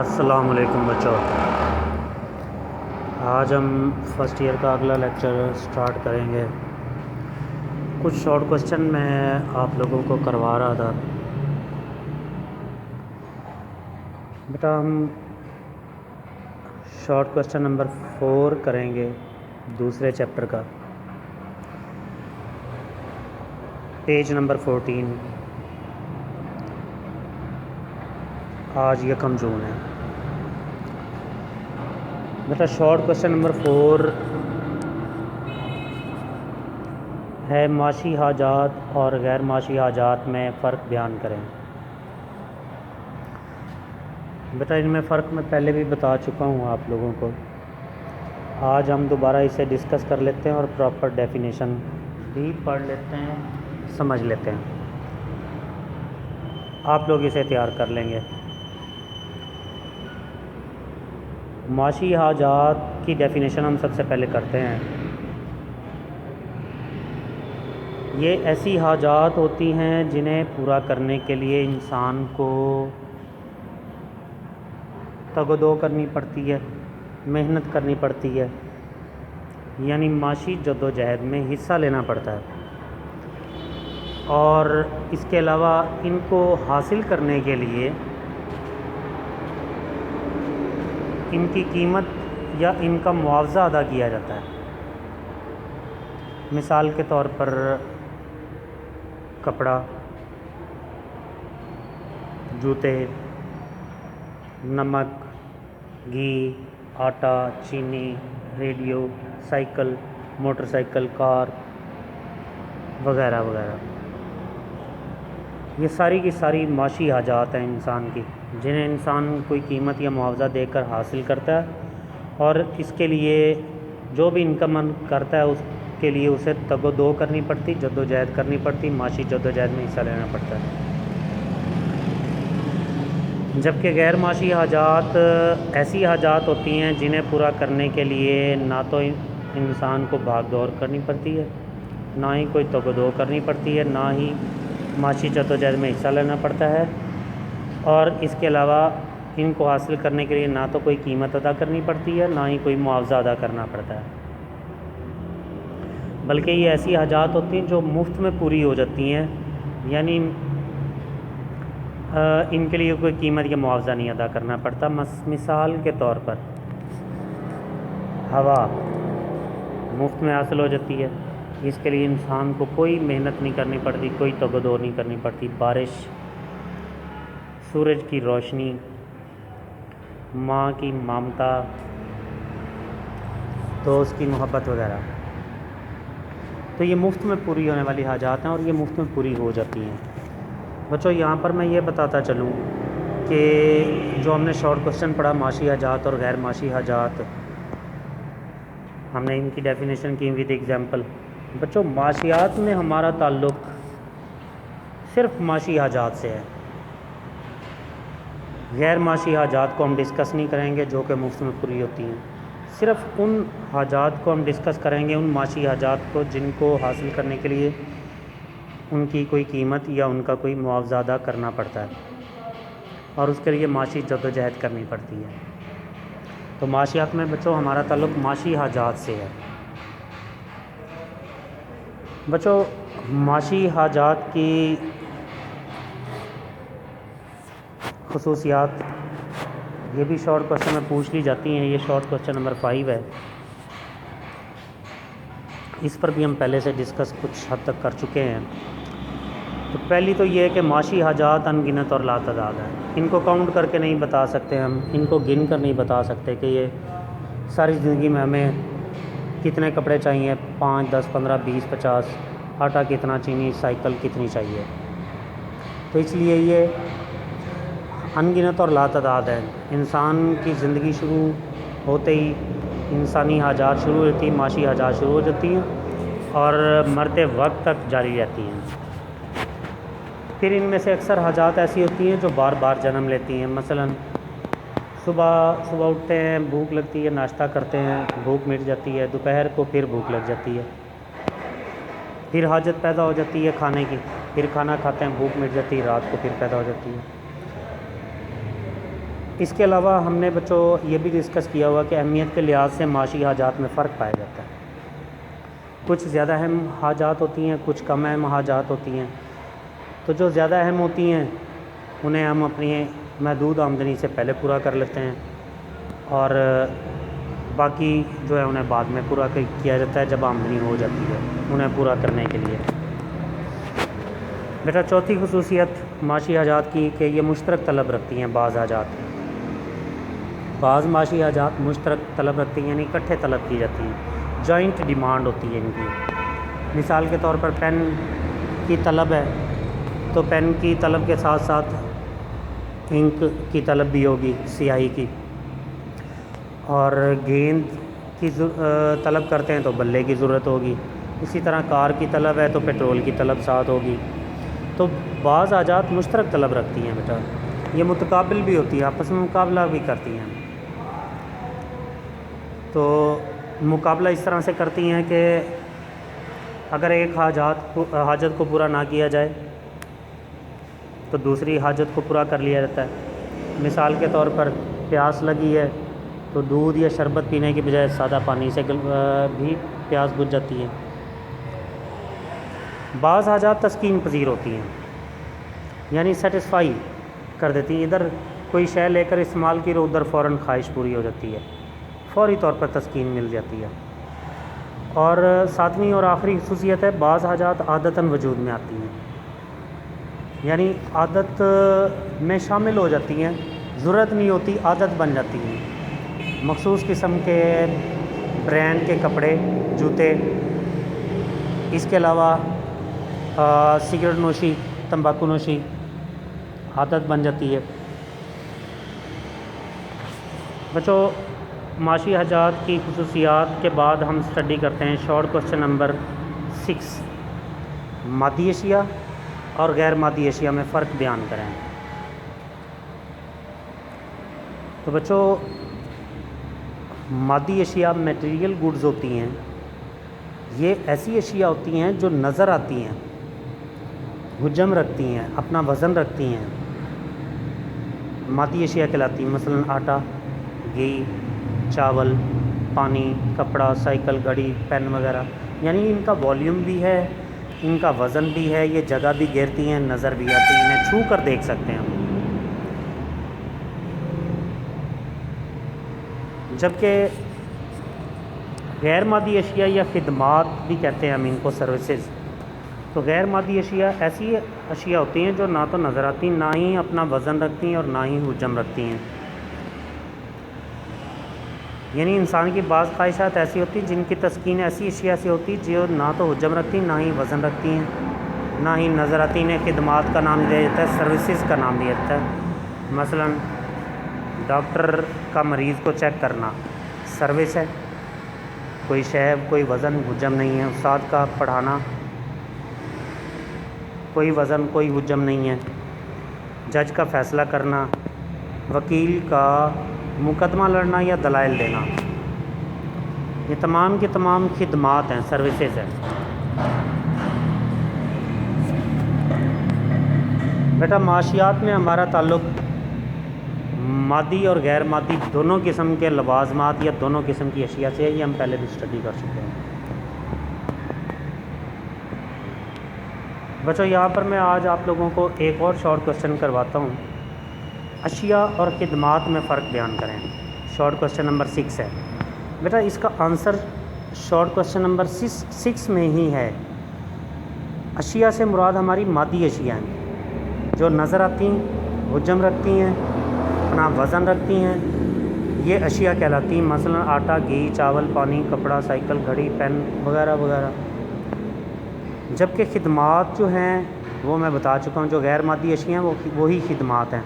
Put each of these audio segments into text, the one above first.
السلام علیکم بچوں، آج ہم فرسٹ ایئر کا اگلا لیکچر سٹارٹ کریں گے۔ کچھ شارٹ کوسچن میں آپ لوگوں کو کروا رہا تھا بیٹا۔ ہم شارٹ کوسچن نمبر 4 کریں گے دوسرے چیپٹر کا، پیج نمبر 14۔ آج 1 جون ہے بیٹا۔ شارٹ کوسچن نمبر 4 ہے معاشی حاجات اور غیر معاشی حاجات میں فرق بیان کریں۔ بیٹا ان میں فرق میں پہلے بھی بتا چکا ہوں آپ لوگوں کو، آج ہم دوبارہ اسے ڈسکس کر لیتے ہیں اور پراپر ڈیفینیشن بھی پڑھ لیتے ہیں، سمجھ لیتے ہیں۔ آپ لوگ اسے تیار کر لیں گے۔ معاشی حاجات کی ڈیفینیشن ہم سب سے پہلے کرتے ہیں۔ یہ ایسی حاجات ہوتی ہیں جنہیں پورا کرنے کے لیے انسان کو تگ و دو کرنی پڑتی ہے، محنت کرنی پڑتی ہے، یعنی معاشی جد و جہد میں حصہ لینا پڑتا ہے، اور اس کے علاوہ ان کو حاصل کرنے کے لیے ان کی قیمت یا ان کا معاوضہ ادا کیا جاتا ہے۔ مثال کے طور پر کپڑا، جوتے، نمک، گھی، آٹا، چینی، ریڈیو، سائیکل، موٹر سائیکل، کار وغیرہ وغیرہ۔ یہ ساری کی ساری معاشی حاجات ہیں انسان کی، جنہیں انسان کوئی قیمت یا معاوضہ دے کر حاصل کرتا ہے، اور اس کے لیے جو بھی انکم ارن کرتا ہے اس کے لیے اسے تگ و دو کرنی پڑتی، جد و جہد کرنی پڑتی، معاشی جد و جہد میں حصہ لینا پڑتا ہے۔ جبکہ غیر معاشی حاجات ایسی حاجات ہوتی ہیں جنہیں پورا کرنے کے لیے نہ تو انسان کو بھاگ دوڑ کرنی پڑتی ہے، نہ ہی کوئی تگ و دو کرنی پڑتی ہے، نہ ہی معاشی جد و جہد میں حصہ لینا پڑتا ہے، اور اس کے علاوہ ان کو حاصل کرنے کے لیے نہ تو کوئی قیمت ادا کرنی پڑتی ہے، نہ ہی کوئی معاوضہ ادا کرنا پڑتا ہے، بلکہ یہ ایسی حاجات ہوتی ہیں جو مفت میں پوری ہو جاتی ہیں، یعنی ان کے لیے کوئی قیمت یا معاوضہ نہیں ادا کرنا پڑتا۔ مثال کے طور پر ہوا مفت میں حاصل ہو جاتی ہے، اس کے لیے انسان کو کوئی محنت نہیں کرنی پڑتی، کوئی تگ و دو نہیں کرنی پڑتی۔ بارش، سورج کی روشنی، ماں کی ممتا، دوست کی محبت وغیرہ، تو یہ مفت میں پوری ہونے والی حاجات ہیں اور یہ مفت میں پوری ہو جاتی ہیں۔ بچوں یہاں پر میں یہ بتاتا چلوں کہ جو ہم نے شارٹ کوسچن پڑھا معاشی حاجات اور غیر معاشی حاجات، ہم نے ان کی ڈیفینیشن کی ود ایگزامپل۔ بچوں معاشیات میں ہمارا تعلق صرف معاشی حاجات سے ہے، غیر معاشی حاجات کو ہم ڈسکس نہیں کریں گے جو کہ مفت میں پوری ہوتی ہیں، صرف ان حاجات کو ہم ڈسکس کریں گے، ان معاشی حاجات کو جن کو حاصل کرنے کے لیے ان کی کوئی قیمت یا ان کا کوئی معاوضہ ادا کرنا پڑتا ہے، اور اس کے لیے معاشی جد و جہد کرنی پڑتی ہے۔ تو معاشیات میں بچوں ہمارا تعلق معاشی حاجات سے ہے۔ بچوں معاشی حاجات کی خصوصیات یہ بھی شارٹ کوسچن میں پوچھ لی جاتی ہیں، یہ شارٹ کوسچن نمبر 5 ہے، اس پر بھی ہم پہلے سے ڈسکس کچھ حد تک کر چکے ہیں۔ تو پہلی تو یہ ہے کہ معاشی حاجات ان گنت اور لا تعداد ہیں، ان کو کاؤنٹ کر کے نہیں بتا سکتے، ہم ان کو گن کر نہیں بتا سکتے کہ یہ ساری زندگی میں ہمیں کتنے کپڑے چاہیے، 5، 10، 15، 20، 50، آٹا کتنا، چینی، سائیکل کتنی چاہیے۔ تو اس لیے یہ ان گنت اور لا تعداد ہے۔ انسان کی زندگی شروع ہوتے ہی انسانی حاجات شروع ہوتی ہیں، معاشی حاجات شروع ہو جاتی ہیں اور مرتے وقت تک جاری رہتی ہیں۔ پھر ان میں سے اکثر حاجات ایسی ہوتی ہیں جو بار بار جنم لیتی ہیں، مثلاً صبح اٹھتے ہیں، بھوک لگتی ہے، ناشتہ کرتے ہیں، بھوک مٹ جاتی ہے، دوپہر کو پھر بھوک لگ جاتی ہے، پھر حاجت پیدا ہو جاتی ہے کھانے کی، پھر کھانا کھاتے ہیں، بھوک مٹ جاتی ہے، رات کو پھر پیدا ہو جاتی ہے۔ اس کے علاوہ ہم نے بچوں یہ بھی ڈسکس کیا ہوا کہ اہمیت کے لحاظ سے معاشی حاجات میں فرق پایا جاتا ہے. کچھ زیادہ اہم حاجات ہوتی ہیں، کچھ کم اہم حاجات ہوتی ہیں. تو جو زیادہ اہم ہوتی ہیں انہیں ہم اپنی محدود آمدنی سے پہلے پورا کر لیتے ہیں، اور باقی جو ہے انہیں بعد میں پورا کیا جاتا ہے جب آمدنی ہو جاتی ہے انہیں پورا کرنے کے لیے. بیٹا چوتھی خصوصیت معاشی حاجات کی کہ یہ مشترک طلب رکھتی ہیں. بعض معاشی حاجات مشترک طلب رکھتی ہیں، یعنی اکٹھے طلب کی جاتی ہیں، جوائنٹ ڈیمانڈ ہوتی ہے ان کی. مثال کے طور پر پین کی طلب ہے تو پین کی طلب کے ساتھ ساتھ انک کی طلب بھی ہوگی، سیاہی کی. اور گیند کی طلب کرتے ہیں تو بلے کی ضرورت ہوگی. اسی طرح کار کی طلب ہے تو پیٹرول کی طلب ساتھ ہوگی. تو بعض حاجات مشترک طلب رکھتی ہیں بیٹا، یہ متقابل بھی ہوتی ہیں، آپس میں مقابلہ بھی کرتی ہیں. تو مقابلہ اس طرح سے کرتی ہیں کہ اگر ایک حاجت کو پورا نہ کیا جائے تو دوسری حاجت کو پورا کر لیا جاتا ہے. مثال کے طور پر پیاس لگی ہے تو دودھ یا شربت پینے کی بجائے سادہ پانی سے بھی پیاس بجھ جاتی ہے. بعض حاجات تسکین پذیر ہوتی ہیں، یعنی سیٹسفائی کر دیتی ہیں. ادھر کوئی شے لے کر استعمال کی تو ادھر فوراً خواہش پوری ہو جاتی ہے، فوری طور پر تسکین مل جاتی ہے. اور ساتویں اور آخری خصوصیت ہے بعض حاجات عادتاً وجود میں آتی ہیں، یعنی عادت میں شامل ہو جاتی ہیں، ضرورت نہیں ہوتی، عادت بن جاتی ہیں. مخصوص قسم کے برانڈ کے کپڑے، جوتے، اس کے علاوہ سگریٹ نوشی، تمباکو نوشی عادت بن جاتی ہے. بچوں معاشی حاجات کی خصوصیات کے بعد ہم اسٹڈی کرتے ہیں شارٹ کوسچن نمبر 6، مادی اشیاء اور غیر مادی اشیاء میں فرق بیان کریں. تو بچوں مادی اشیاء میٹیریل گڈز ہوتی ہیں، یہ ایسی اشیاء ہوتی ہیں جو نظر آتی ہیں، حجم رکھتی ہیں، اپنا وزن رکھتی ہیں، مادی اشیاء کہلاتی ہیں. مثلاً آٹا، گھی، چاول، پانی، کپڑا، سائیکل، گھڑی، پین وغیرہ. یعنی ان کا والیوم بھی ہے، ان کا وزن بھی ہے، یہ جگہ بھی گھیرتی ہیں، نظر بھی آتی ہیں، انہیں چھو کر دیکھ سکتے ہیں ہم. جبکہ غیر مادی اشیاء یا خدمات بھی کہتے ہیں ہم ان کو، سروسز. تو غیر مادی اشیاء ایسی اشیاء ہوتی ہیں جو نہ تو نظر آتی، نہ ہی اپنا وزن رکھتی ہیں اور نہ ہی حجم رکھتی ہیں. یعنی انسان کی بعض خواہشات ایسی ہوتی جن کی تسکین ایسی اشیاء سے ہوتی جو نہ تو حجم رکھتی، نہ ہی وزن رکھتی ہیں، نہ ہی نظر آتی. انہیں خدمات کا نام دیا جاتا ہے، سروسز کا نام دیا جاتا ہے. مثلاً ڈاکٹر کا مریض کو چیک کرنا سروس ہے، کوئی شے، کوئی وزن حجم نہیں ہے. استاد کا پڑھانا کوئی وزن کوئی حجم نہیں ہے. جج کا فیصلہ کرنا، وکیل کا مقدمہ لڑنا یا دلائل دینا، یہ تمام کی تمام خدمات ہیں، سروسز ہیں. بیٹا معاشیات میں ہمارا تعلق مادی اور غیر مادی دونوں قسم کے لوازمات یا دونوں قسم کی اشیاء سے ہے، یہ ہم پہلے بھی اسٹڈی کر چکے ہیں. بچوں یہاں پر میں آج آپ لوگوں کو ایک اور شارٹ کوسچن کرواتا ہوں، اشیاء اور خدمات میں فرق بیان کریں. شارٹ کوسچن نمبر 6 ہے. بیٹا اس کا آنسر شارٹ کوسچن نمبر 6 میں ہی ہے. اشیاء سے مراد ہماری مادی اشیاء ہیں جو نظر آتی ہیں، حجم رکھتی ہیں، اپنا وزن رکھتی ہیں، یہ اشیاء کہلاتی ہیں. مثلا آٹا، گھی، چاول، پانی، کپڑا، سائیکل، گھڑی، پین وغیرہ وغیرہ. جبکہ خدمات جو ہیں وہ میں بتا چکا ہوں، جو غیر مادی اشیاء ہیں وہی خدمات ہیں.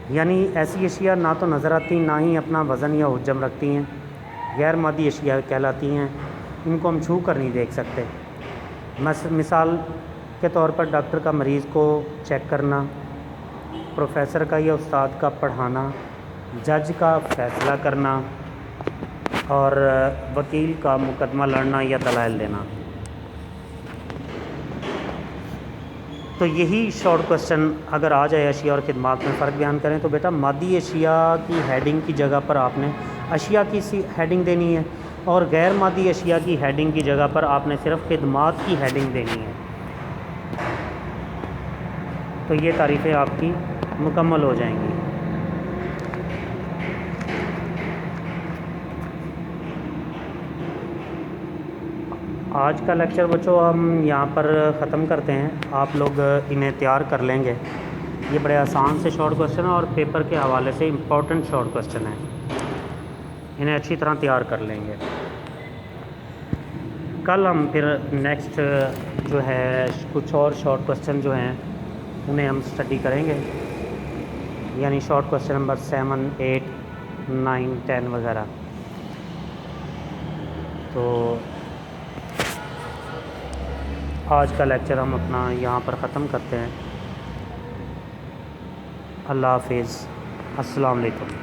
یعنی ایسی اشیاء نہ تو نظر آتی، نہ ہی اپنا وزن یا حجم رکھتی ہیں، غیر مادی اشیاء کہلاتی ہیں. ان کو ہم چھو کر نہیں دیکھ سکتے. مثال کے طور پر ڈاکٹر کا مریض کو چیک کرنا، پروفیسر کا یا استاد کا پڑھانا، جج کا فیصلہ کرنا اور وکیل کا مقدمہ لڑنا یا دلائل دینا. تو یہی شارٹ کوسچن اگر آ جائے اشیاء اور خدمات میں فرق بیان کریں، تو بیٹا مادی اشیاء کی ہیڈنگ کی جگہ پر آپ نے اشیاء کی ہیڈنگ دینی ہے، اور غیر مادی اشیاء کی ہیڈنگ کی جگہ پر آپ نے صرف خدمات کی ہیڈنگ دینی ہے۔ تو یہ تعریفیں آپ کی مکمل ہو جائیں گی۔ آج کا لیکچر بچوں ہم یہاں پر ختم کرتے ہیں، آپ لوگ انہیں تیار کر لیں گے۔ یہ بڑے آسان سے شارٹ کوسچن ہیں اور پیپر کے حوالے سے امپورٹنٹ شارٹ کوسچن ہیں، انہیں اچھی طرح تیار کر لیں گے۔ کل ہم پھر نیکسٹ جو ہے کچھ اور شارٹ کوسچن جو ہیں انہیں ہم اسٹڈی کریں گے، یعنی شارٹ کوسچن نمبر 7، 8، 9، 10 وغیرہ۔ تو آج کا لیکچر ہم اپنا یہاں پر ختم کرتے ہیں۔ اللہ حافظ، السلام علیکم۔